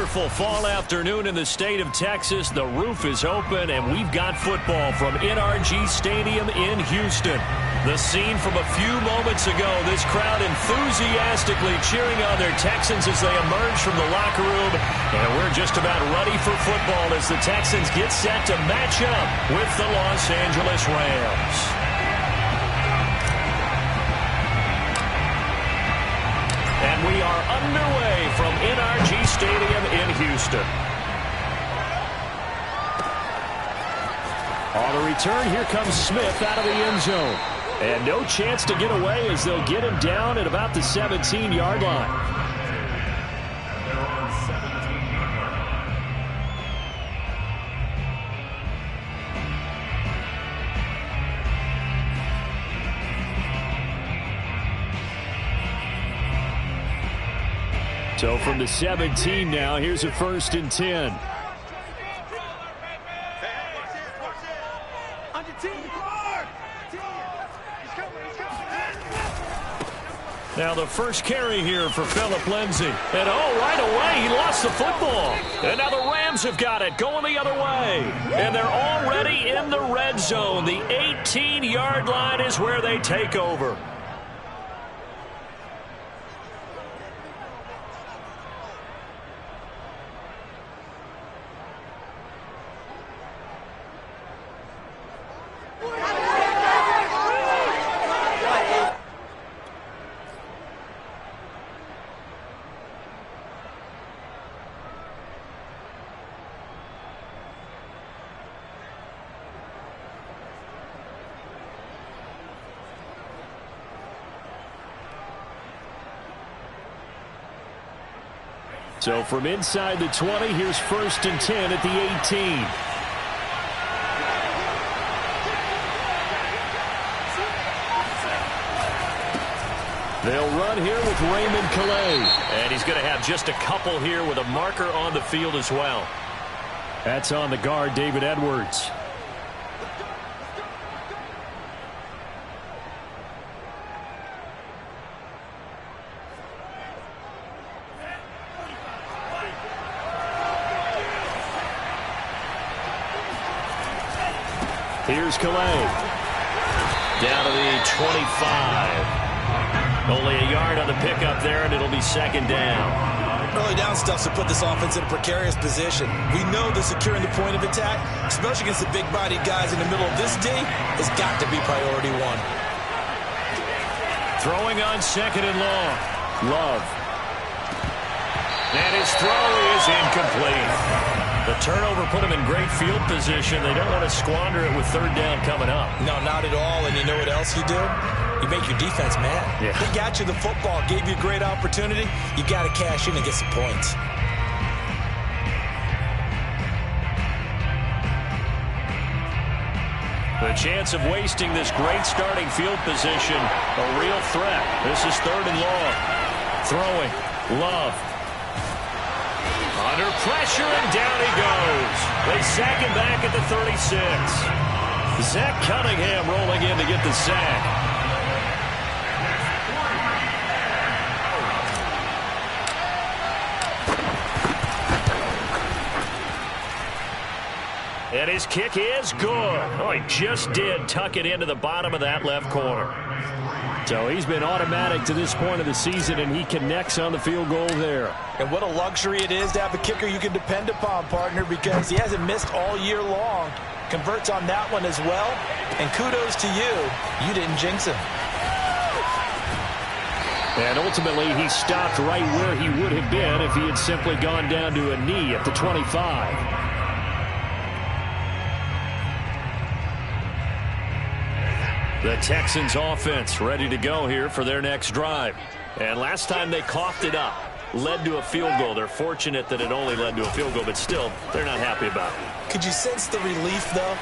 wonderful fall afternoon in the state of Texas. The roof is open, and we've got football from NRG Stadium in Houston. The scene from a few moments ago, this crowd enthusiastically cheering on their Texans as they emerge from the locker room. And we're just about ready for football as the Texans get set to match up with the Los Angeles Rams. And we are underway from NRG Stadium in Houston. On the return, here comes Smith out of the end zone. And no chance to get away as they'll get him down at about the 17-yard line. So from the 17 now, here's a 1st and 10. Now the first carry here for Phillip Lindsay. And right away, he lost the football. And now the Rams have got it, going the other way. And they're already in the red zone. The 18-yard line is where they take over. So from inside the 20, here's 1st and 10 at the 18. They'll run here with Raymond Calais. And he's going to have just a couple here with a marker on the field as well. That's on the guard, David Edwards. Here's Calais. Down to the 25. Only a yard on the pickup there, and it'll be 2nd down. Early down stuff to put this offense in a precarious position. We know that securing the point of attack, especially against the big-bodied guys in the middle of this D, has got to be priority one. Throwing on 2nd and long. Love. And his throw is incomplete. The turnover put him in great field position. They don't want to squander it with 3rd down coming up. No, not at all. And you know what else you do? You make your defense mad. Yeah. They got you the football, gave you a great opportunity. You got to cash in and get some points. The chance of wasting this great starting field position, a real threat. This is 3rd and long. Throwing. Love. Under pressure, and down he goes. They sack him back at the 36. Zach Cunningham rolling in to get the sack. And his kick is good. Oh, he just did tuck it into the bottom of that left corner. So he's been automatic to this point of the season, and he connects on the field goal there. And what a luxury it is to have a kicker you can depend upon, partner, because he hasn't missed all year long. Converts on that one as well. And kudos to you. You didn't jinx him. And ultimately, he stopped right where he would have been if he had simply gone down to a knee at the 25. The Texans offense ready to go here for their next drive. And last time they coughed it up, led to a field goal. They're fortunate that it only led to a field goal, but still, they're not happy about it. Could you sense the relief, though,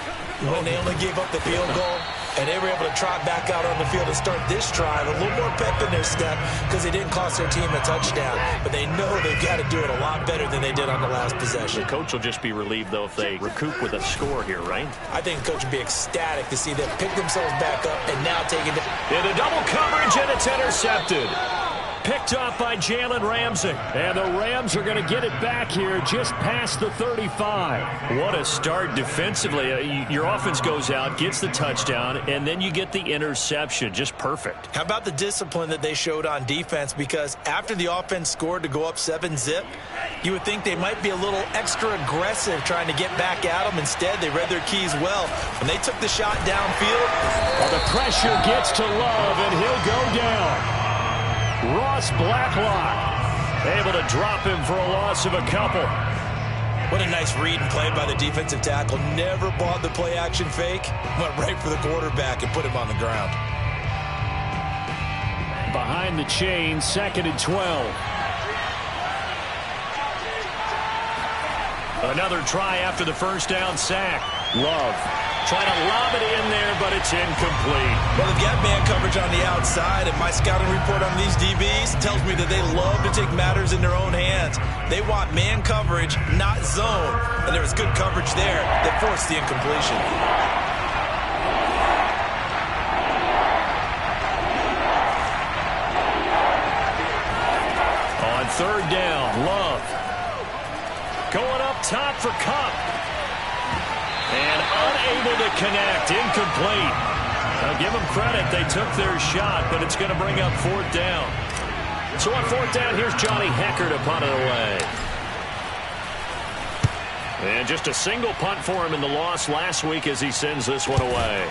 when they only gave up the field goal? And they were able to trot back out on the field and start this drive. A little more pep in their step because they didn't cost their team a touchdown. But they know they've got to do it a lot better than they did on the last possession. The coach will just be relieved, though, if they recoup with a score here, right? I think the coach would be ecstatic to see them pick themselves back up and now take it. Into double coverage, and it's intercepted. picked off by Jalen Ramsey. And the Rams are going to get it back here just past the 35. What a start defensively. Your offense goes out, gets the touchdown, and then you get the interception. Just perfect. How about the discipline that they showed on defense? Because after the offense scored to go up 7-zip, you would think they might be a little extra aggressive trying to get back at them. Instead, they read their keys well. When they took the shot downfield, well, the pressure gets to Love, and he'll go down. Ross Blacklock able to drop him for a loss of a couple. What a nice read and play by the defensive tackle. Never bought the play-action fake. Went right for the quarterback and put him on the ground. Behind the chain, 2nd and 12. Another try after the first down sack. Love trying to lob it in there, but it's incomplete. Well, they've got man coverage on the outside, and my scouting report on these DBs tells me that they love to take matters in their own hands. They want man coverage, not zone. And there was good coverage there that forced the incompletion. On 3rd down, Love going up top for Kupp. And unable to connect. Incomplete. I'll give them credit. They took their shot, but it's going to bring up 4th down. So on 4th down, here's Johnny Hecker to punt it away. And just a single punt for him in the loss last week as he sends this one away.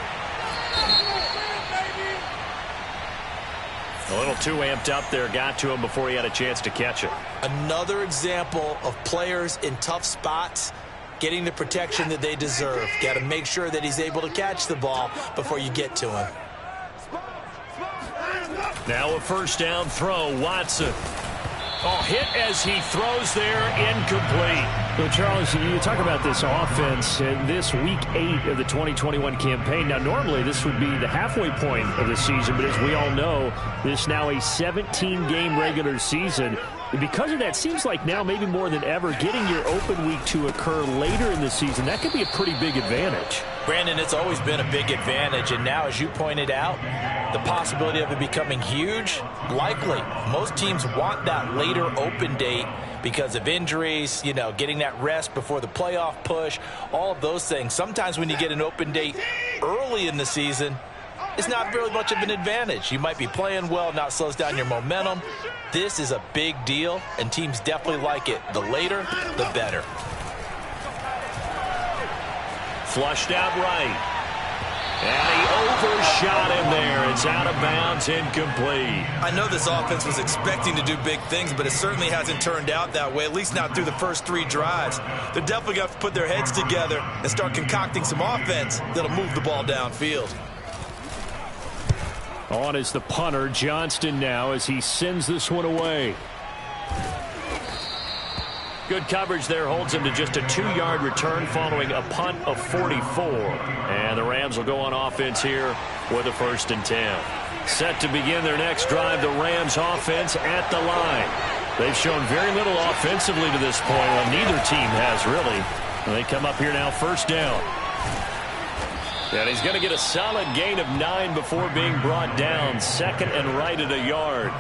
A little too amped up there. Got to him before he had a chance to catch it. Another example of players in tough spots getting the protection that they deserve. Got to make sure that he's able to catch the ball before you get to him. Now a 1st down throw. Watson. Oh, hit as he throws there. Incomplete. Well, Charles, you talk about this offense in this week 8 of the 2021 campaign. Now, normally this would be the halfway point of the season, but as we all know, this is now a 17-game regular season. And because of that, seems like now maybe more than ever, getting your open week to occur later in the season, that could be a pretty big advantage. Brandon, it's always been a big advantage, and now, as you pointed out, the possibility of it becoming huge, likely. Most teams want that later open date because of injuries, you know, getting that rest before the playoff push, all of those things. Sometimes when you get an open date early in the season, it's not really much of an advantage. You might be playing well, not slows down your momentum. This is a big deal, and teams definitely like it. The later, the better. Flushed out right. And he overshot him there. It's out of bounds, incomplete. I know this offense was expecting to do big things, but it certainly hasn't turned out that way, at least not through the first 3 drives. They're definitely going to have to put their heads together and start concocting some offense that'll move the ball downfield. On is the punter, Johnston, now as he sends this one away. Good coverage there, holds him to just a 2-yard return following a punt of 44. And the Rams will go on offense here with a 1st and 10. Set to begin their next drive, the Rams offense at the line. They've shown very little offensively to this point. Well, neither team has really. And they come up here now, 1st down. And he's going to get a solid gain of 9 before being brought down. 2nd and right at a yard.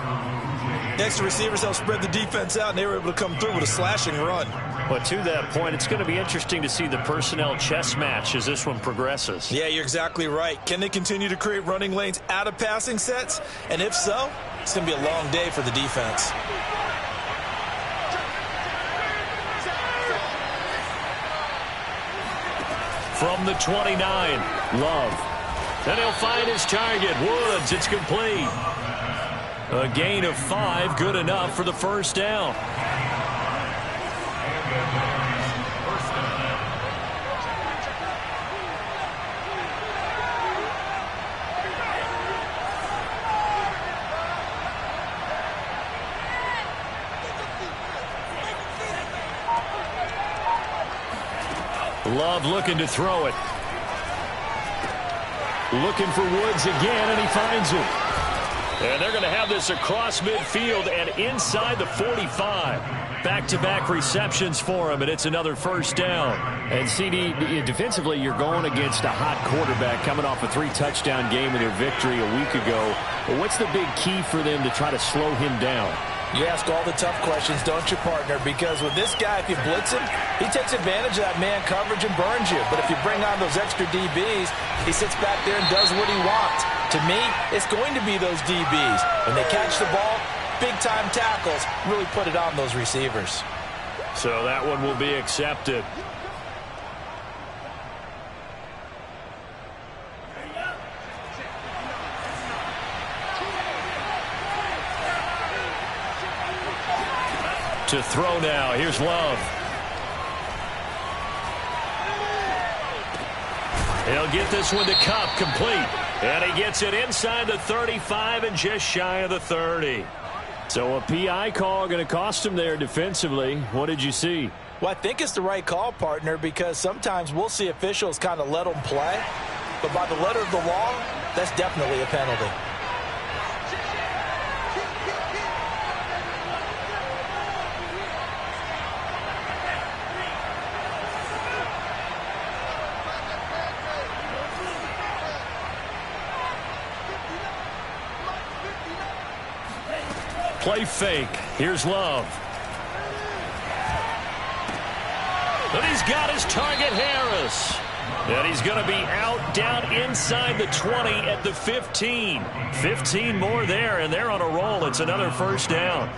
Next, the receivers helped spread the defense out, and they were able to come through with a slashing run. But to that point, it's going to be interesting to see the personnel chess match as this one progresses. Yeah, you're exactly right. Can they continue to create running lanes out of passing sets? And if so, it's going to be a long day for the defense. From the 29, Love. And he'll find his target, Woods. It's complete. A gain of 5, good enough for the 1st down. Love looking to throw it. Looking for Woods again, and he finds it. And they're going to have this across midfield and inside the 45. Back-to-back receptions for him, and it's another first down. And CD, defensively, you're going against a hot quarterback coming off a 3-touchdown game in their victory a week ago. But what's the big key for them to try to slow him down? You ask all the tough questions, don't you, partner? Because with this guy, if you blitz him, he takes advantage of that man coverage and burns you. But if you bring on those extra DBs, he sits back there and does what he wants. To me, it's going to be those DBs. When they catch the ball, big-time tackles really put it on those receivers. So that one will be accepted. To throw now. Here's Love. He'll get this one to Cup, complete. And he gets it inside the 35 and just shy of the 30. So a PI call going to cost him there defensively. What did you see? Well, I think it's the right call, partner, because sometimes we'll see officials kind of let them play. But by the letter of the law, that's definitely a penalty. Play fake. Here's Love. But he's got his target, Harris. And he's going to be out down inside the 20 at the 15. 15 more there, and they're on a roll. It's another first down.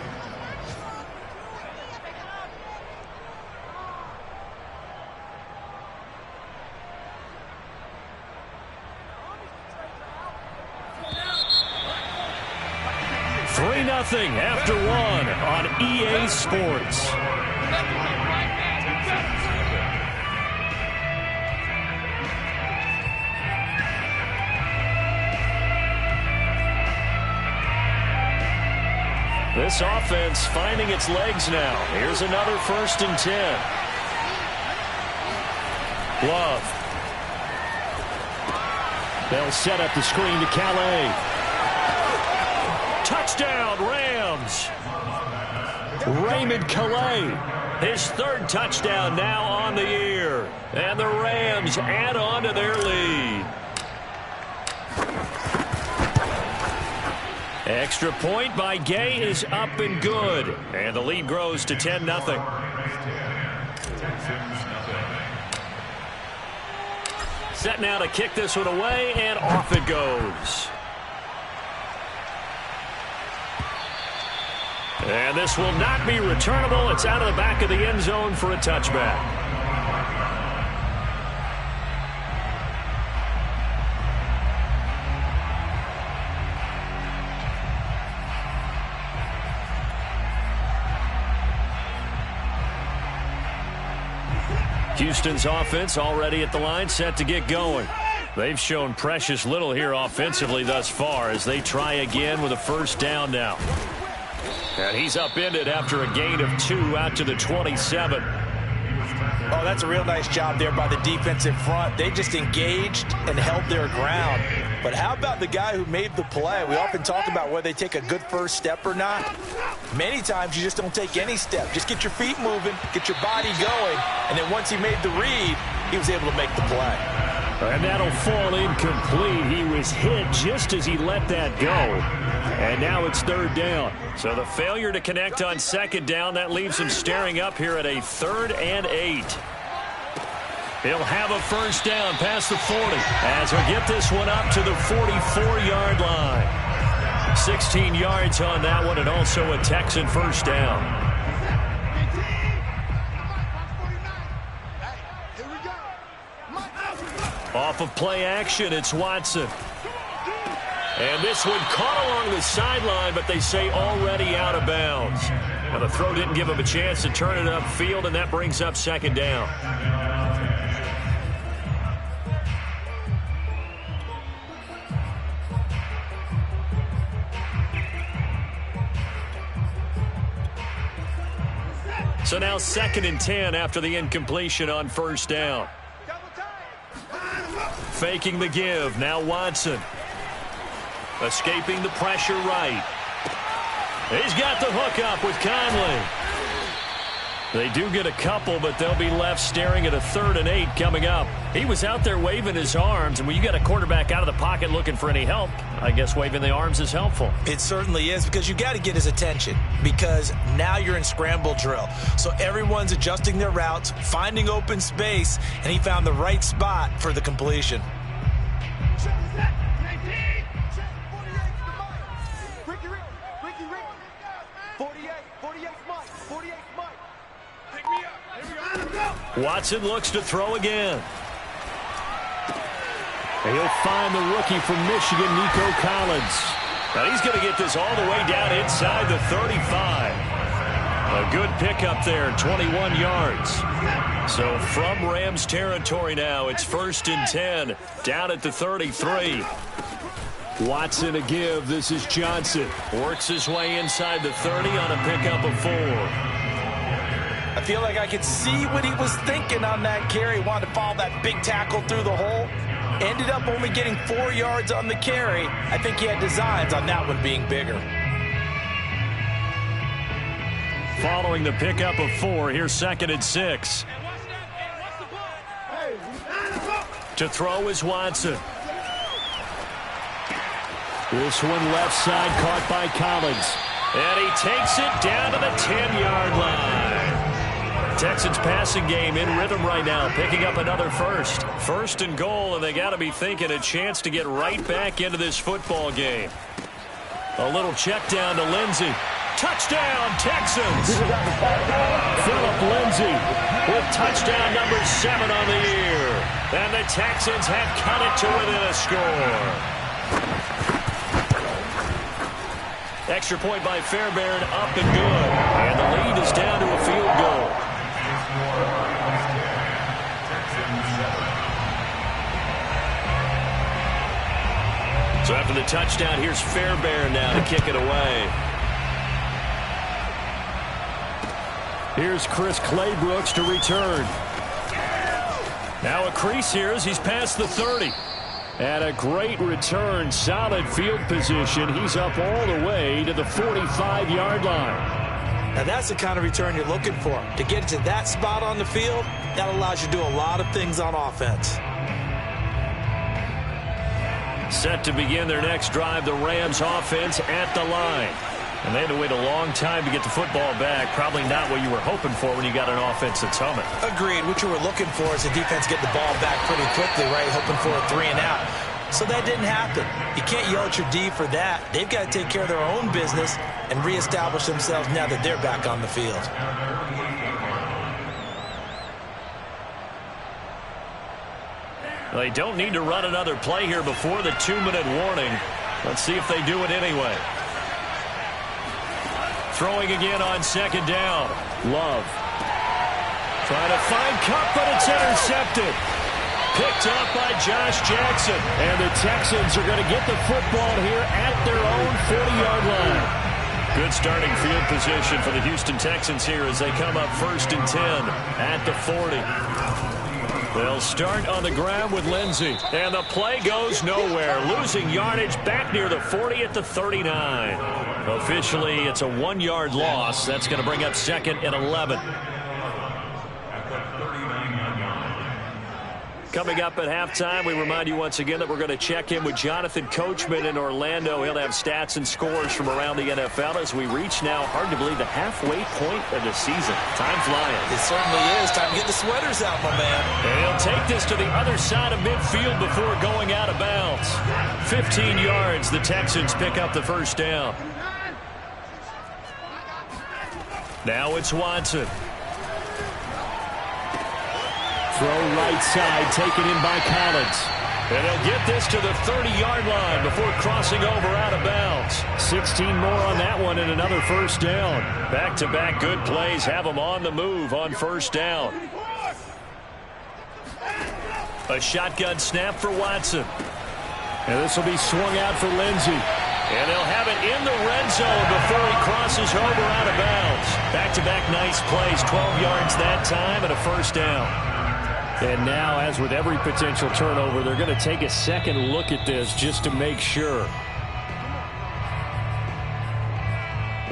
Nothing after one on EA Sports. This offense finding its legs now. Here's another 1st and 10. Love. They'll set up the screen to Calais. Touchdown, Rams. Raymond Calais, his 3rd touchdown now on the year. And the Rams add on to their lead. Extra point by Gay is up and good. And the lead grows to 10-0. Set now to kick this one away, and off it goes. And this will not be returnable. It's out of the back of the end zone for a touchback. Houston's offense already at the line, set to get going. They've shown precious little here offensively thus far as they try again with a first down now. And he's upended after a gain of 2 out to the 27. Oh, that's a real nice job there by the defensive front. They just engaged and held their ground. But how about the guy who made the play? We often talk about whether they take a good first step or not. Many times you just don't take any step. Just get your feet moving, get your body going, and then once he made the read, he was able to make the play. And that'll fall incomplete. He was hit just as he let that go. And now it's 3rd down. So the failure to connect on 2nd down, that leaves him staring up here at a 3rd and 8. He'll have a first down past the 40 as he'll get this one up to the 44-yard line. 16 yards on that one, and also a Texan first down. Off of play action, it's Watson. And this one caught along the sideline, but they say already out of bounds. Now the throw didn't give him a chance to turn it upfield, and that brings up 2nd down. So now 2nd and 10 after the incompletion on first down. Faking the give. Now Watson. Escaping the pressure right. He's got the hook up with Conley. They do get a couple, but they'll be left staring at a 3rd and 8 coming up. He was out there waving his arms, and when you got a quarterback out of the pocket looking for any help, I guess waving the arms is helpful. It certainly is, because you got to get his attention, because now you're in scramble drill. So everyone's adjusting their routes, finding open space, and he found the right spot for the completion. Watson looks to throw again. And he'll find the rookie from Michigan, Nico Collins. Now he's going to get this all the way down inside the 35. A good pickup there, 21 yards. So from Rams territory now, it's 1st and 10, down at the 33. Watson a give. This is Johnson. Works his way inside the 30 on a pickup of 4. I feel like I could see what he was thinking on that carry. Wanted to follow that big tackle through the hole. Ended up only getting 4 yards on the carry. I think he had designs on that one being bigger. Following the pickup of 4, here's 2nd and 6. To throw is Watson. This one left side caught by Collins. And he takes it down to the 10-yard line. Texans passing game in rhythm right now, picking up another first. 1st and goal, and they got to be thinking a chance to get right back into this football game. A little check down to Lindsey. Touchdown, Texans! Philip Lindsey with touchdown number 7 on the year. And the Texans have cut it to within a score. Extra point by Fairbairn, up and good. And the lead is down to a field goal. So after the touchdown, here's Fairbairn now to kick it away. Here's Chris Claybrooks to return. Now a crease here as he's past the 30. And a great return, solid field position. He's up all the way to the 45-yard line. Now that's the kind of return you're looking for. To get to that spot on the field, that allows you to do a lot of things on offense. Set to begin their next drive, the Rams offense at the line. And they had to wait a long time to get the football back. Probably not what you were hoping for when you got an offense that's humming. Agreed. What you were looking for is the defense get the ball back pretty quickly, right? Hoping for a 3 and out. So that didn't happen. You can't yell at your D for that. They've got to take care of their own business and reestablish themselves now that they're back on the field. They don't need to run another play here before the 2-minute warning. Let's see if they do it anyway. Throwing again on 2nd down. Love. Trying to find Cup, but it's intercepted. Picked up by Josh Jackson. And the Texans are going to get the football here at their own 40-yard line. Good starting field position for the Houston Texans here as they come up 1st and 10 at the 40. They'll start on the ground with Lindsey. And the play goes nowhere. Losing yardage back near the 40 at the 39. Officially, it's a 1-yard loss. That's going to bring up 2nd and 11. Coming up at halftime, we remind you once again that we're going to check in with Jonathan Coachman in Orlando. He'll have stats and scores from around the NFL as we reach now, hard to believe, the halfway point of the season. Time flying. It certainly is. Time to get the sweaters out, my man. And he'll take this to the other side of midfield before going out of bounds. 15 yards. The Texans pick up the 1st down. Now it's Watson. Throw right side, taken in by Collins. And he'll get this to the 30-yard line before crossing over out of bounds. 16 more on that one and another 1st down. Back-to-back good plays have them on the move on 1st down. A shotgun snap for Watson. And this will be swung out for Lindsey. And they'll have it in the red zone before he crosses over out of bounds. Back-to-back nice plays, 12 yards that time and a 1st down. And now, as with every potential turnover, they're going to take a second look at this just to make sure.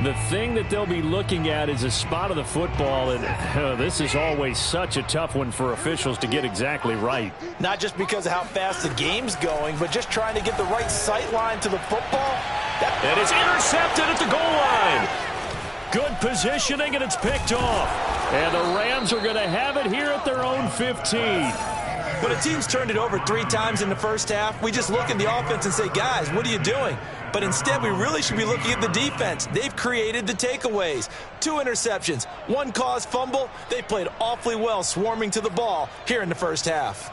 The thing that they'll be looking at is a spot of the football, and this is always such a tough one for officials to get exactly right. Not just because of how fast the game's going, but just trying to get the right sight line to the football. And it's intercepted at the goal line. Good positioning, and it's picked off. And the Rams are going to have it here at their own 15. When a team's turned it over 3 times in the first half, we just look at the offense and say, guys, what are you doing? But instead, we really should be looking at the defense. They've created the takeaways. 2 interceptions, 1 caused fumble. They played awfully well swarming to the ball here in the first half.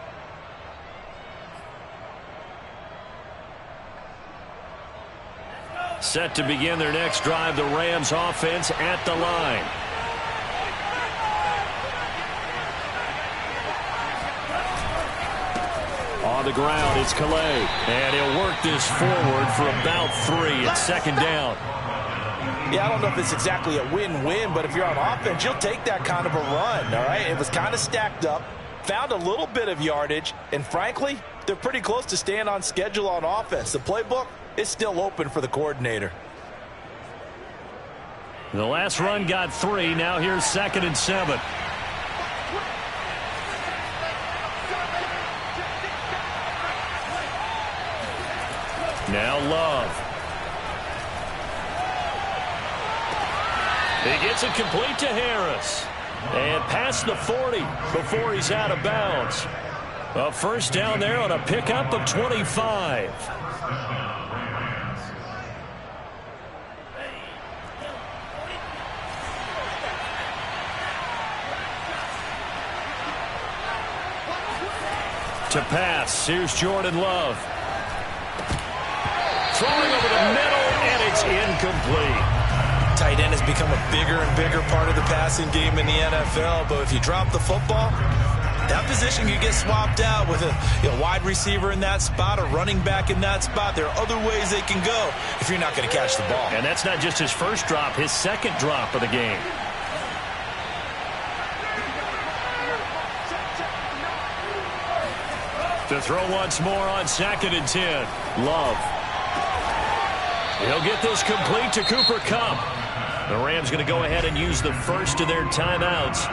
Set to begin their next drive, the Rams offense at the line. On the ground, it's Calais. And he'll work this forward for about 3. It's second down. Yeah, I don't know if it's exactly a win-win, but if you're on offense, you'll take that kind of a run, all right? It was kind of stacked up, found a little bit of yardage, and frankly, they're pretty close to staying on schedule on offense. The playbook is still open for the coordinator. The last run got 3. Now here's 2nd and 7. Now Love. He gets it complete to Harris. And past the 40 before he's out of bounds. A first down there on a pickup of 25. To pass, here's Jordan Love. Throwing over the middle, and it's incomplete. Tight end has become a bigger and bigger part of the passing game in the NFL, but if you drop the football, that position could get swapped out with a wide receiver in that spot, a running back in that spot. There are other ways they can go if you're not going to catch the ball. And that's not just his first drop, his second drop of the game. To throw once more on 2nd and 10. Love. He'll get this complete to Cooper Kupp. The Rams going to go ahead and use the first of their timeouts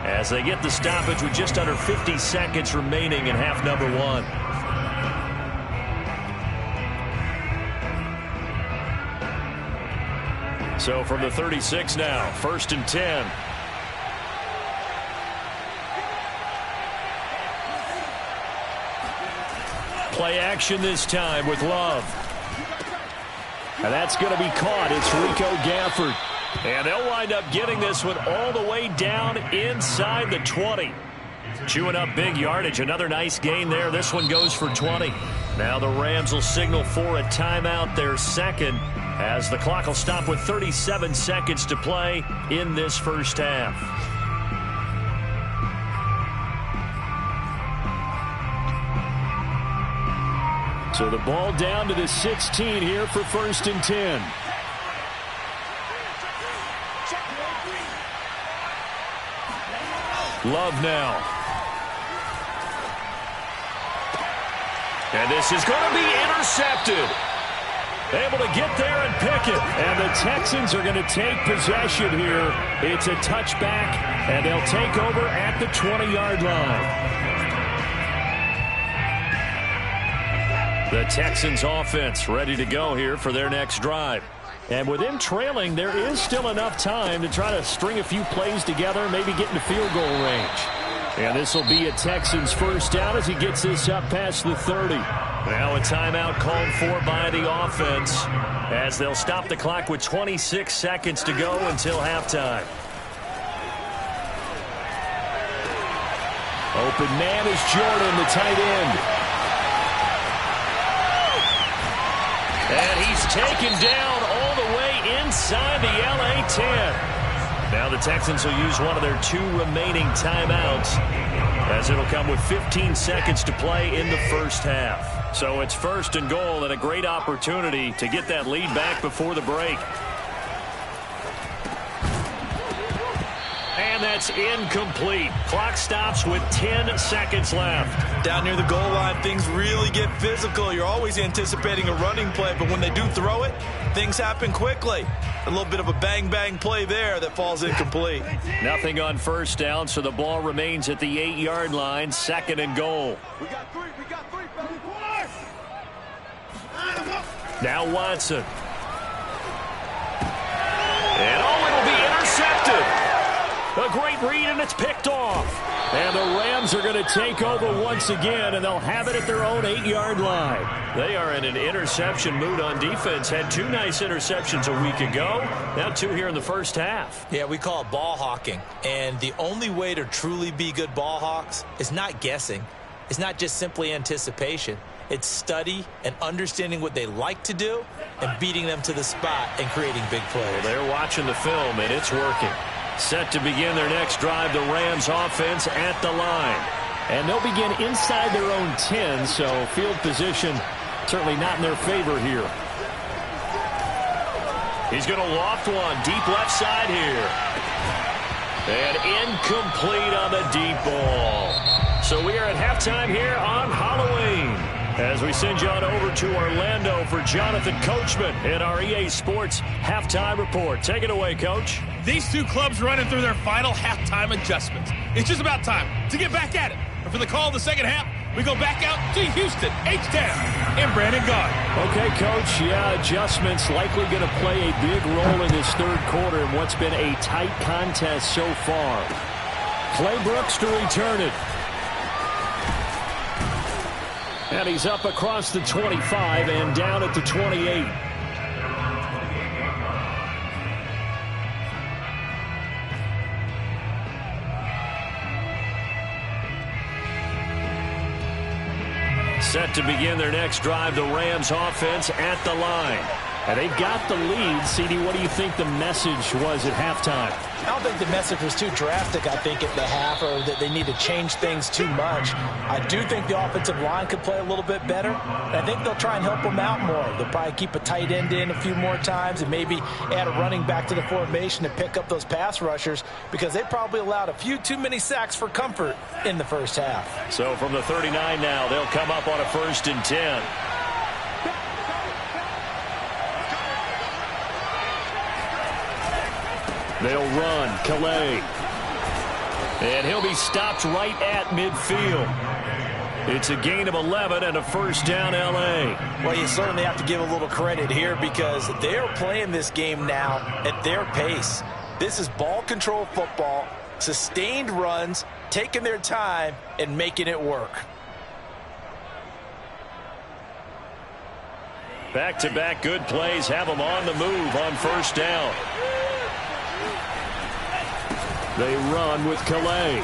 as they get the stoppage with just under 50 seconds remaining in half number 1. So from the 36 now, 1st and 10. Play action this time with Love. And that's going to be caught. It's Rico Gafford. And they'll wind up getting this one all the way down inside the 20. Chewing up big yardage. Another nice gain there. This one goes for 20. Now the Rams will signal for a timeout, their second, as the clock will stop with 37 seconds to play in this first half. So the ball down to the 16 here for 1st and 10. Love now. And this is going to be intercepted. Able to get there and pick it. And the Texans are going to take possession here. It's a touchback, and they'll take over at the 20-yard line. The Texans offense ready to go here for their next drive. And with them trailing, there is still enough time to try to string a few plays together, maybe get into field goal range. And this will be a Texans first down as he gets this up past the 30. Now a timeout called for by the offense as they'll stop the clock with 26 seconds to go until halftime. Open man is Jordan, the tight end. And he's taken down all the way inside the LA 10. Now the Texans will use one of their 2 remaining timeouts as it'll come with 15 seconds to play in the first half. So it's 1st and goal and a great opportunity to get that lead back before the break. And that's incomplete. Clock stops with 10 seconds left. Down near the goal line, things really get physical. You're always anticipating a running play, but when they do throw it, things happen quickly. A little bit of a bang-bang play there that falls incomplete. Nothing on first down, so the ball remains at the 8-yard line, 2nd and goal. We got three, baby. Now Watson. And it'll be intercepted. A great read, and it's picked off. And the Rams are going to take over once again, and they'll have it at their own 8-yard line. They are in an interception mood on defense. Had 2 nice interceptions a week ago. Now 2 here in the first half. Yeah, we call it ball hawking. And the only way to truly be good ball hawks is not guessing. It's not just simply anticipation. It's study and understanding what they like to do and beating them to the spot and creating big plays. Well, they're watching the film, and it's working. Set to begin their next drive, the Rams offense at the line. And they'll begin inside their own 10, so field position certainly not in their favor here. He's going to loft one, deep left side here. And incomplete on the deep ball. So we are at halftime here on Halloween, as we send you on over to Orlando for Jonathan Coachman in our EA Sports Halftime Report. Take it away, Coach. These 2 clubs running through their final halftime adjustments. It's just about time to get back at it. And for the call of the second half, we go back out to Houston, H-Town, and Brandon Gaud. Okay, Coach, yeah, adjustments likely going to play a big role in this third quarter in what's been a tight contest so far. Clay Brooks to return it. And he's up across the 25 and down at the 28. Set to begin their next drive, the Rams offense at the line. And they've got the lead. CD, what do you think the message was at halftime? I don't think the message was too drastic, I think, at the half, or that they need to change things too much. I do think the offensive line could play a little bit better, and I think they'll try and help them out more. They'll probably keep a tight end in a few more times and maybe add a running back to the formation to pick up those pass rushers, because they probably allowed a few too many sacks for comfort in the first half. So from the 39 now, they'll come up on a 1st and 10. They'll run. Calais. And he'll be stopped right at midfield. It's a gain of 11 and a 1st down, L.A. Well, you certainly have to give a little credit here, because they are playing this game now at their pace. This is ball control football, sustained runs, taking their time, and making it work. Back-to-back good plays have them on the move on 1st down. They run with Calais.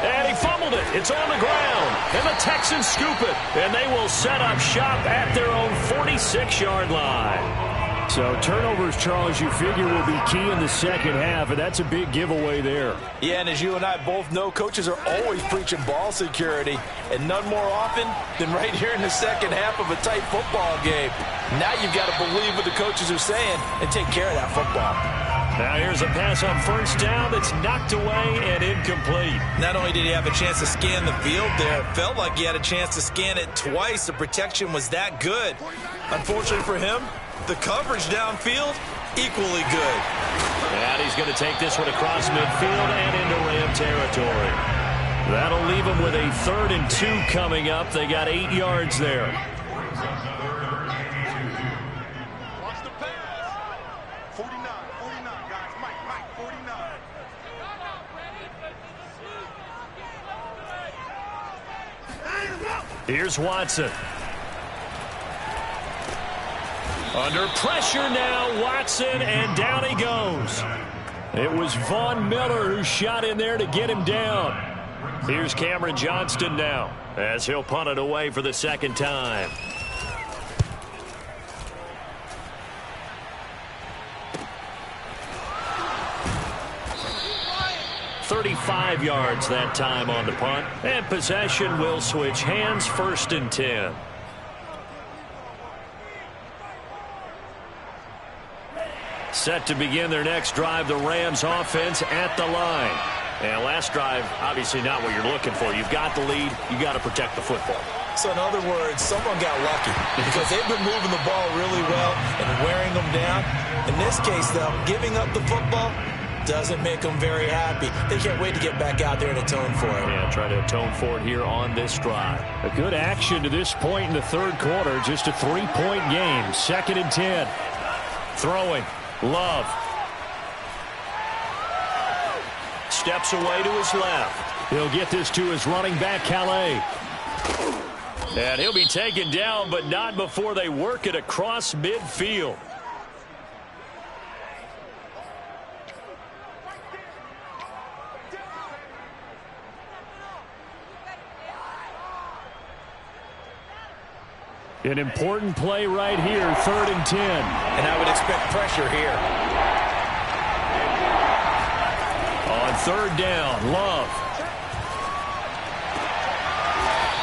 And he fumbled it. It's on the ground. And the Texans scoop it. And they will set up shop at their own 46-yard line. So turnovers, Charles, you figure will be key in the second half, and that's a big giveaway there. Yeah, and as you and I both know, coaches are always preaching ball security, and none more often than right here in the second half of a tight football game. Now you've got to believe what the coaches are saying and take care of that football. Now here's a pass on 1st down that's knocked away and incomplete. Not only did he have a chance to scan the field there, it felt like he had a chance to scan it twice. The protection was that good. Unfortunately for him, the coverage downfield, equally good. And he's going to take this one across midfield and into Ram territory. That'll leave him with a 3rd and 2 coming up. They got 8 yards there. Watch the pass. 49, guys. Mike, 49. Here's Watson. Under pressure now, Watson, and down he goes. It was Von Miller who shot in there to get him down. Here's Cameron Johnston now, as he'll punt it away for the 2nd time. "35 yards that time on the punt, and possession will switch hands, 1st and 10. Set to begin their next drive, the Rams offense at the line. And last drive, obviously not what you're looking for. You've got the lead. You got to protect the football. So in other words, someone got lucky because they've been moving the ball really well and wearing them down. In this case, though, giving up the football doesn't make them very happy. They can't wait to get back out there and atone for it. Yeah, try to atone for it here on this drive. A good action to this point in the third quarter. Just a 3-point game. 2nd and 10. Throwing. Love. Steps away to his left. He'll get this to his running back, Calais. And he'll be taken down, but not before they work it across midfield. An important play right here, 3rd and 10. And I would expect pressure here. On 3rd down, Love.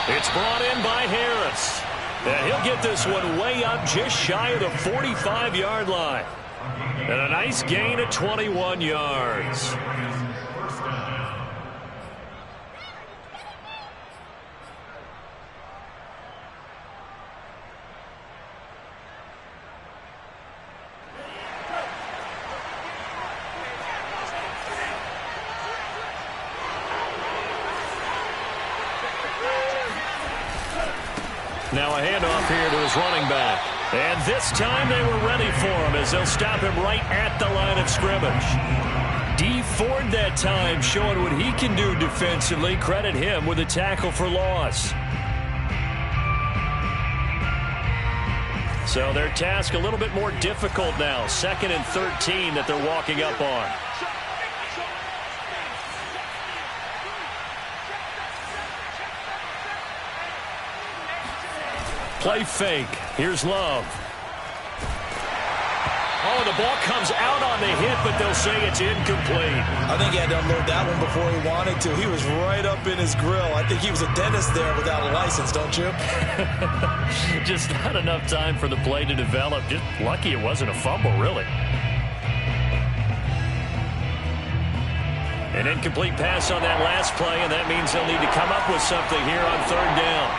It's brought in by Harris. And he'll get this one way up just shy of the 45-yard line. And a nice gain of 21 yards. Now a handoff here to his running back. And this time they were ready for him as they'll stop him right at the line of scrimmage. D. Ford that time showing what he can do defensively. Credit him with a tackle for loss. So their task a little bit more difficult now. 2nd and 13 that they're walking up on. Play fake. Here's Love. Oh, the ball comes out on the hit, but they'll say it's incomplete. I think he had to unload that one before he wanted to. He was right up in his grill. I think he was a dentist there without a license, don't you? Just not enough time for the play to develop. Just lucky it wasn't a fumble, really. An incomplete pass on that last play, and that means they'll need to come up with something here on 3rd down.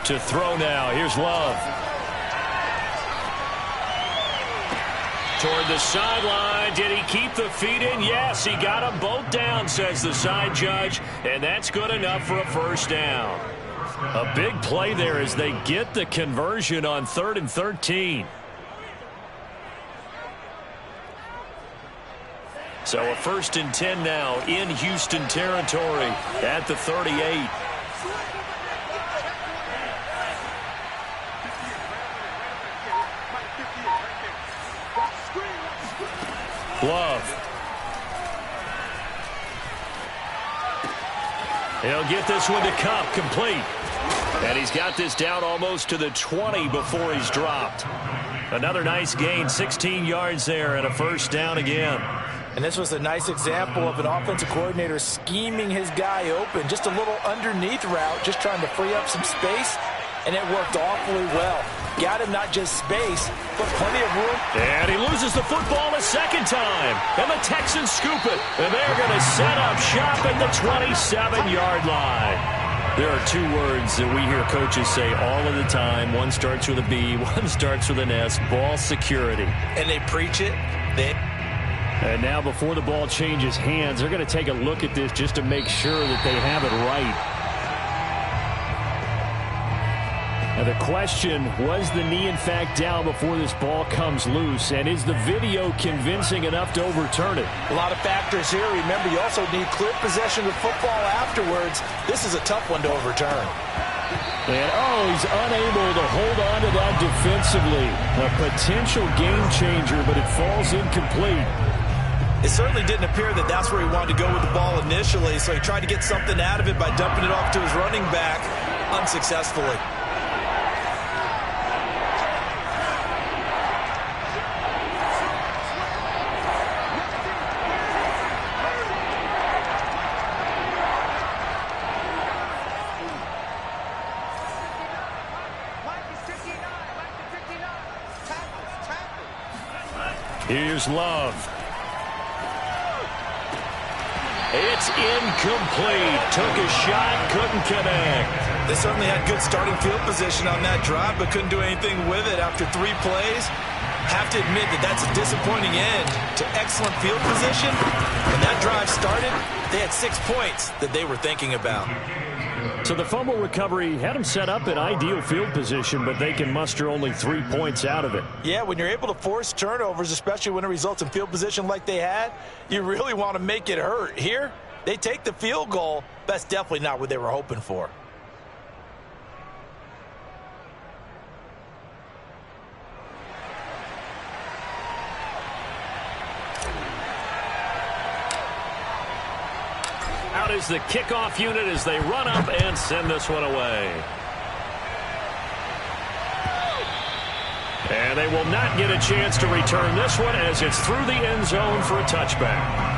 To throw now. Here's Love. Toward the sideline. Did he keep the feet in? Yes, he got them both down, says the side judge. And that's good enough for a 1st down. A big play there as they get the conversion on 3rd and 13. So a 1st and 10 now in Houston territory at the 38. Love. He'll get this one to Cup, complete. And he's got this down almost to the 20 before he's dropped. Another nice gain, 16 yards there, and a 1st down again. And this was a nice example of an offensive coordinator scheming his guy open. Just a little underneath route, just trying to free up some space, and it worked awfully well. Got him not just space, but plenty of room. And he loses the football a 2nd time. And the Texans scoop it. And they're going to set up shop at the 27-yard line. There are 2 words that we hear coaches say all of the time. One starts with a B, one starts with an S. Ball security. And they preach it. And now before the ball changes hands, they're going to take a look at this just to make sure that they have it right. Now the question, was the knee in fact down before this ball comes loose? And is the video convincing enough to overturn it? A lot of factors here. Remember, you also need clear possession of the football afterwards. This is a tough one to overturn. And, he's unable to hold on to that defensively. A potential game changer, but it falls incomplete. It certainly didn't appear that that's where he wanted to go with the ball initially, so he tried to get something out of it by dumping it off to his running back. unsuccessfully. Here's Love. It's incomplete. Took a shot, couldn't connect. They certainly had good starting field position on that drive, but couldn't do anything with it after 3 plays. Have to admit that that's a disappointing end to excellent field position. When that drive started, they had 6 points that they were thinking about. So the fumble recovery had them set up in ideal field position, but they can muster only 3 points out of it. Yeah, when you're able to force turnovers, especially when it results in field position like they had, you really want to make it hurt. Here, they take the field goal. That's definitely not what they were hoping for. Out is the kickoff unit as they run up and send this one away. And they will not get a chance to return this one as it's through the end zone for a touchback.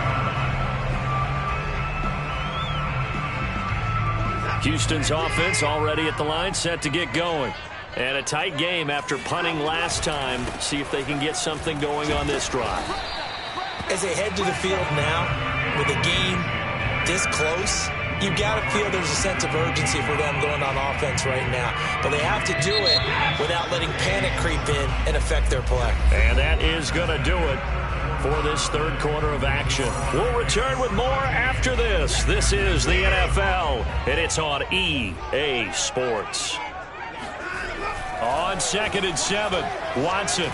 Houston's offense already at the line, set to get going. And a tight game after punting last time. See if they can get something going on this drive. As they head to the field now with a game this close, you got to feel there's a sense of urgency for them going on offense right now. But they have to do it without letting panic creep in and affect their play. And that is going to do it for this third quarter of action. We'll return with more after this. This is the NFL, and it's on EA Sports. On 2nd and 7, Watson.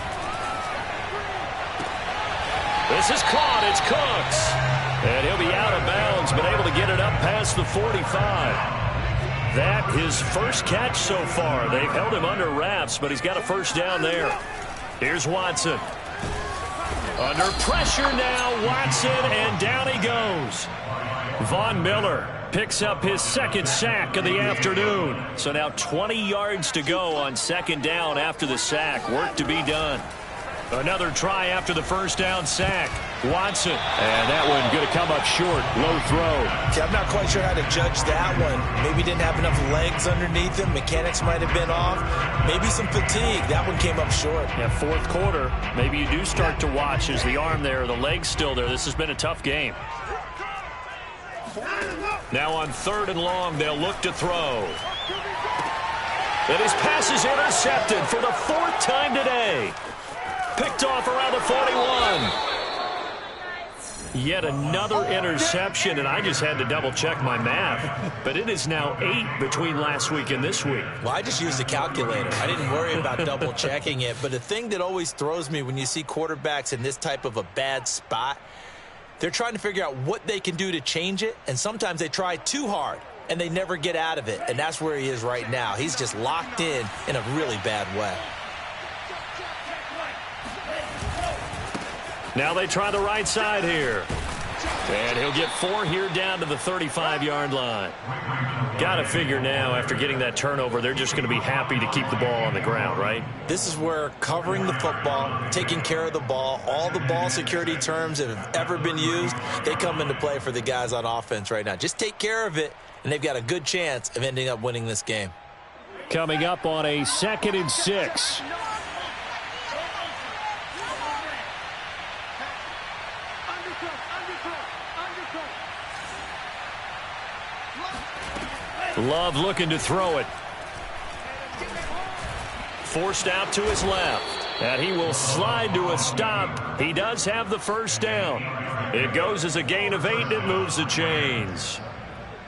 This is caught. It's Cooks. And he'll be out of bounds, but able to get it up past the 45. That his first catch so far. They've held him under wraps, but he's got a first down there. Here's Watson. Under pressure now, Watson, and down he goes. Von Miller picks up his second sack of the afternoon. So now 20 yards to go on 2nd down after the sack. Work to be done. Another try after the first down sack. Watson. And that one going to come up short. Low throw. Yeah, I'm not quite sure how to judge that one. Maybe didn't have enough legs underneath him. Mechanics might have been off. Maybe some fatigue. That one came up short. Yeah, 4th quarter. Maybe you do start to watch. Is the arm there, the leg's still there? This has been a tough game. Now on 3rd and long, they'll look to throw. And his pass is intercepted for the 4th time today. Picked off around the 41. Yet another interception, and I just had to double-check my math. But it is now 8 between last week and this week. Well, I just used a calculator. I didn't worry about double-checking it. But the thing that always throws me when you see quarterbacks in this type of a bad spot, they're trying to figure out what they can do to change it, and sometimes they try too hard, and they never get out of it. And that's where he is right now. He's just locked in a really bad way. Now they try the right side here. And he'll get 4 here down to the 35-yard line. Got to figure now, after getting that turnover, they're just going to be happy to keep the ball on the ground, right? This is where covering the football, taking care of the ball, all the ball security terms that have ever been used, they come into play for the guys on offense right now. Just take care of it, and they've got a good chance of ending up winning this game. Coming up on a 2nd and 6. Love looking to throw it. Forced out to his left. And he will slide to a stop. He does have the first down. It goes as a gain of 8, and it moves the chains.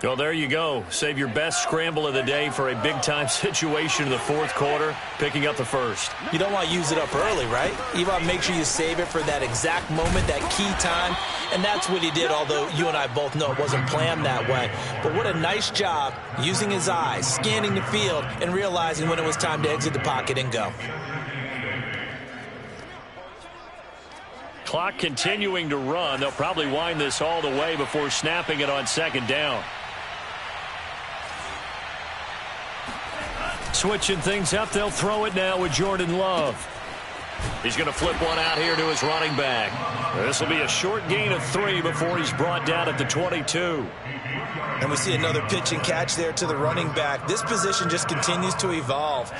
Well, there you go. Save your best scramble of the day for a big-time situation in the 4th quarter, picking up the first. You don't want to use it up early, right? You want to make sure you save it for that exact moment, that key time. And that's what he did, although you and I both know it wasn't planned that way. But what a nice job using his eyes, scanning the field, and realizing when it was time to exit the pocket and go. Clock continuing to run. They'll probably wind this all the way before snapping it on 2nd down. Switching things up, they'll throw it now with Jordan Love. He's going to flip one out here to his running back. This will be a short gain of 3 before he's brought down at the 22. And we see another pitch and catch there to the running back. This position just continues to evolve.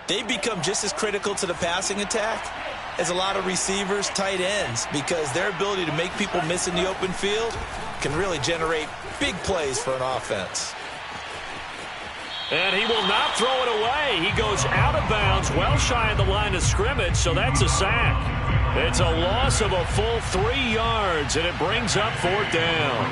They've become just as critical to the passing attack as a lot of receivers, tight ends, because their ability to make people miss in the open field can really generate big plays for an offense. And he will not throw it away. He goes out of bounds, well shy of the line of scrimmage, so that's a sack. It's a loss of a full 3 yards, and it brings up 4th down.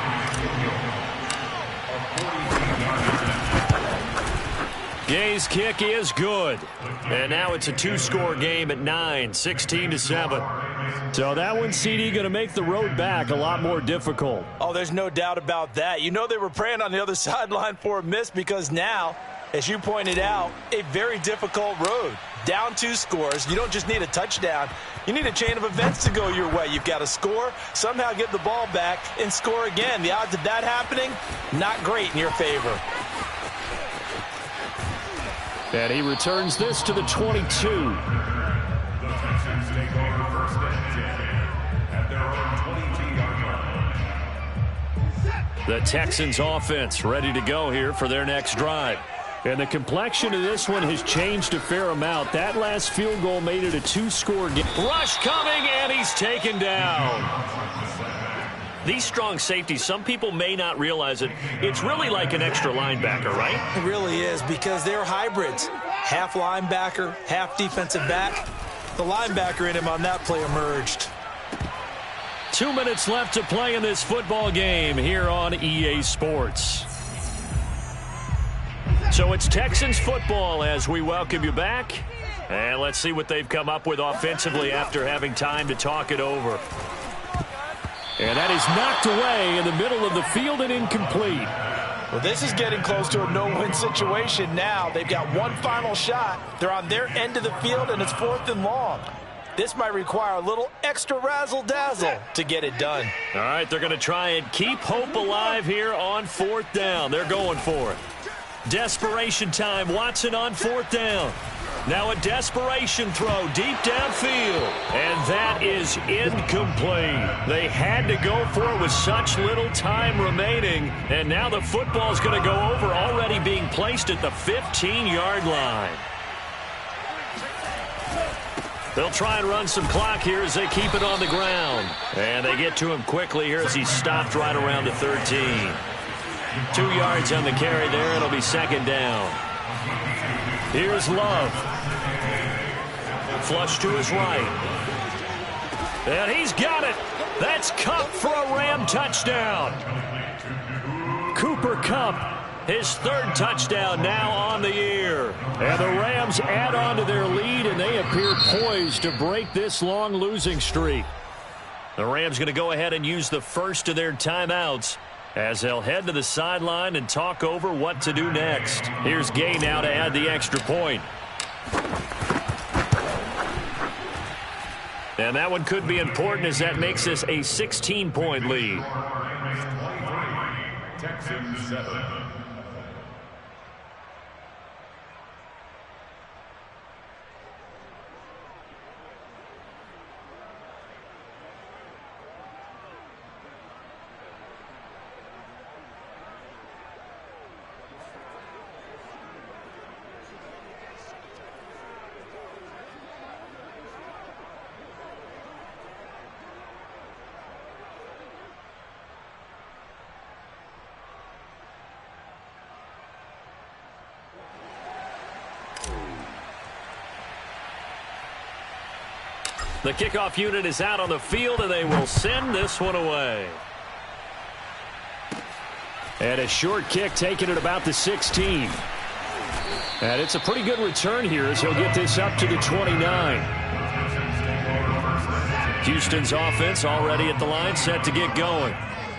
Gay's kick is good. And now it's a 2-score game at 9, 16-7. So that one, CD, going to make the road back a lot more difficult. Oh, there's no doubt about that. You know they were praying on the other sideline for a miss because now, as you pointed out, a very difficult road. Down 2 scores. You don't just need a touchdown. You need a chain of events to go your way. You've got to score, somehow get the ball back, and score again. The odds of that happening, not great in your favor. And he returns this to the 22. The Texans take over 1st and 10 at their own 22-yard line. The Texans offense ready to go here for their next drive. And the complexion of this one has changed a fair amount. That last field goal made it a 2-score game. Rush coming, and he's taken down. These strong safeties, some people may not realize it. It's really like an extra linebacker, right? It really is, because they're hybrids. Half linebacker, half defensive back. The linebacker in him on that play emerged. 2 minutes left to play in this football game here on EA Sports. So it's Texans football as we welcome you back. And let's see what they've come up with offensively after having time to talk it over. And that is knocked away in the middle of the field and incomplete. Well, this is getting close to a no-win situation now. They've got one final shot. They're on their end of the field, and it's 4th and long. This might require a little extra razzle-dazzle to get it done. All right, they're going to try and keep hope alive here on 4th down. They're going for it. Desperation time. Watson on 4th down. Now a desperation throw deep downfield. And that is incomplete. They had to go for it with such little time remaining. And now the football's going to go over, already being placed at the 15-yard line. They'll try and run some clock here as they keep it on the ground. And they get to him quickly here as he's stopped right around the 13. 2 yards on the carry there. It'll be 2nd down. Here's Love. Flush to his right. And he's got it. That's Kupp for a Ram touchdown. Cooper Kupp, his 3rd touchdown now on the year. And the Rams add on to their lead, and they appear poised to break this long losing streak. The Rams going to go ahead and use the first of their timeouts as they'll head to the sideline and talk over what to do next. Here's Gay now to add the extra point. And that one could be important as that makes this a 16-point lead. Texans 7. The kickoff unit is out on the field, and they will send this one away. And a short kick taken at about the 16. And it's a pretty good return here as he'll get this up to the 29. Houston's offense already at the line, set to get going.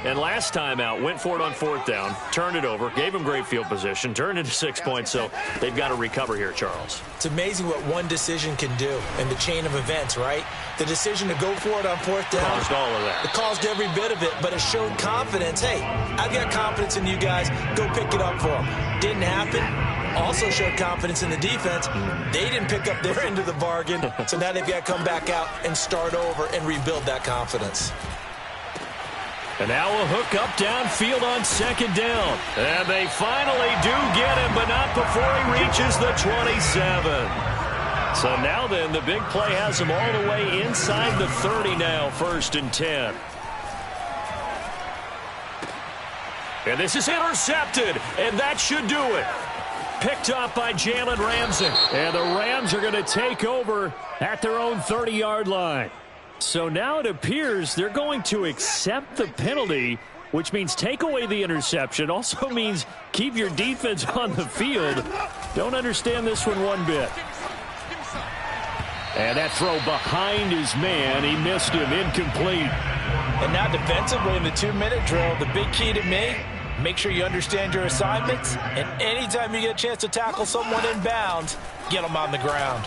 And last time out, went for it on 4th down, turned it over, gave them great field position, turned into 6 points, so they've got to recover here, Charles. It's amazing what one decision can do in the chain of events, right? The decision to go for it on 4th down. Caused all of that. It caused every bit of it, but it showed confidence. Hey, I've got confidence in you guys. Go pick it up for them. Didn't happen. also showed confidence in the defense. They didn't pick up their end of the bargain, so now they've got to come back out and start over and rebuild that confidence. And now a hook up downfield on second down. And they finally do get him, but not before he reaches the 27. So now then, the big play has him all the way inside the 30 now, 1st and 10. And this is intercepted, and that should do it. Picked up by Jalen Ramsey. And the Rams are going to take over at their own 30-yard line. So now it appears they're going to accept the penalty, which means take away the interception. Also means keep your defense on the field. Don't understand this one bit. And that throw behind his man. He missed him. Incomplete. And now defensively in the 2-minute drill, the big key to me, make sure you understand your assignments. And anytime you get a chance to tackle someone inbounds, get them on the ground.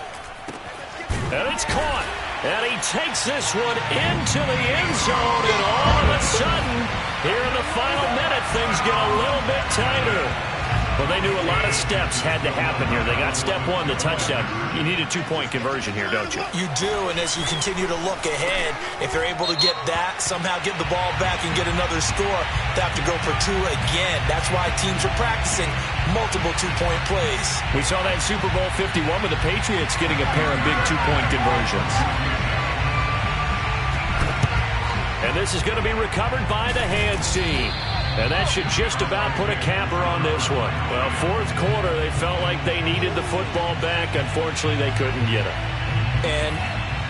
And it's caught. And he takes this one into the end zone. And all of a sudden, here in the final minute, things get a little bit tighter. Well, they knew a lot of steps had to happen here. They got step one, the touchdown. You need a 2-point conversion here, don't you? You do, and as you continue to look ahead, if they're able to get that, somehow get the ball back and get another score, they have to go for 2 again. That's why teams are practicing multiple 2-point plays. We saw that in Super Bowl 51 with the Patriots getting a pair of big 2-point conversions. And this is going to be recovered by the hands team. And that should just about put a capper on this one. Well, 4th quarter, they felt like they needed the football back. Unfortunately, they couldn't get it. And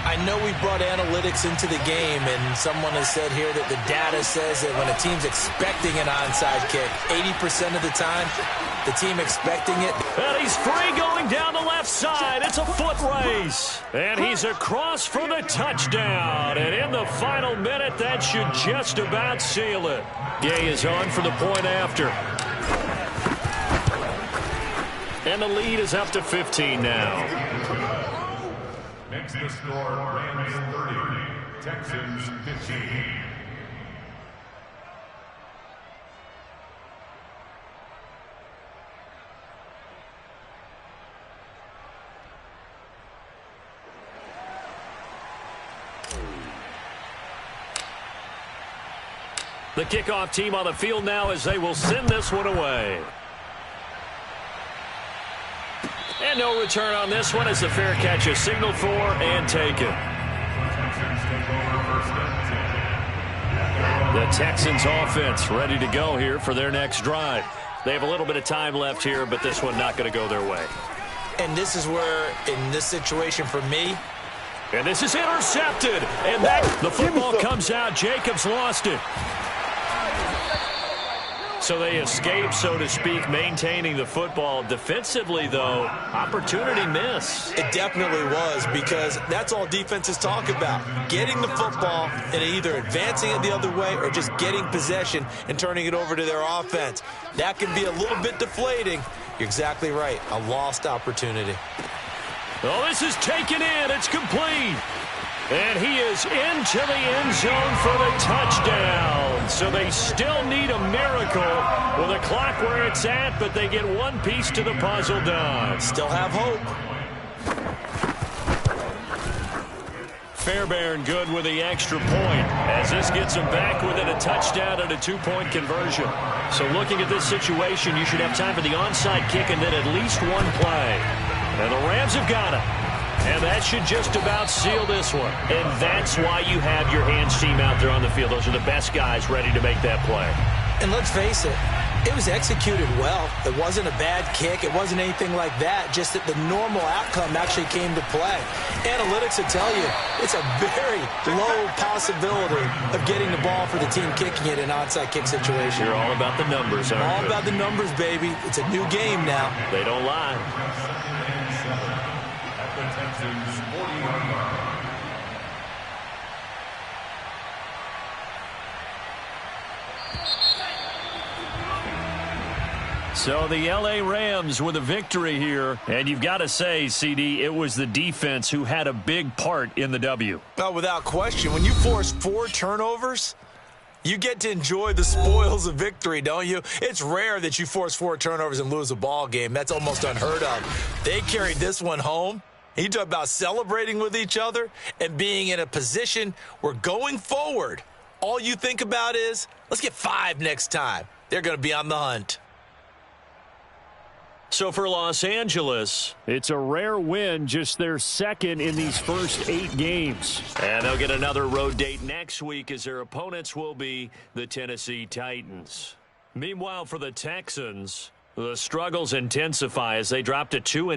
I know we brought analytics into the game, and someone has said here that the data says that when a team's expecting an onside kick, 80% of the time, the team expecting it. And he's free going down the left side. It's a foot race. And he's across for the touchdown. And in the final minute, that should just about seal it. Gay is on for the point after. And the lead is up to 15 now. Makes the score Rams 30, Texans 15. The kickoff team on the field now as they will send this one away. And no return on this one as the fair catch is signaled for and taken. The Texans offense ready to go here for their next drive. They have a little bit of time left here, but this one not going to go their way. And this is where, in this situation for me, and this is intercepted. And that the football comes out. Jacobs lost it. So they escape, so to speak, maintaining the football. Defensively, though, opportunity miss. It definitely was, because that's all defenses talk about. Getting the football and either advancing it the other way or just getting possession and turning it over to their offense. That can be a little bit deflating. You're exactly right. A lost opportunity. Oh, this is taken in. It's complete. And he is into the end zone for the touchdown. So they still need a miracle with the clock where it's at, but they get one piece to the puzzle done. Still have hope. Fairbairn good with the extra point as this gets them back within a touchdown and a 2-point conversion. So looking at this situation, you should have time for the onside kick and then at least one play. And the Rams have got it. And that should just about seal this one. And that's why you have your hands team out there on the field. Those are the best guys ready to make that play. And let's face it, it was executed well. It wasn't a bad kick. It wasn't anything like that. Just that the normal outcome actually came to play. Analytics will tell you it's a very low possibility of getting the ball for the team kicking it in an onside kick situation. You're all about the numbers, aren't you? All about the numbers, baby. It's a new game now. They don't lie. So the L.A. Rams with a victory here. And you've got to say, CD, it was the defense who had a big part in the W. Oh, without question. When you force 4 turnovers, You get to enjoy the spoils of victory, don't you? It's rare that you force 4 turnovers and lose a ball game. That's almost unheard of. They carried this one home. You talk about celebrating with each other and being in a position where going forward, all you think about is, let's get 5 next time. They're going to be on the hunt. So for Los Angeles, it's a rare win, just their second in these first 8 games. And they'll get another road date next week as their opponents will be the Tennessee Titans. Meanwhile, for the Texans, the struggles intensify as they drop to 2-2.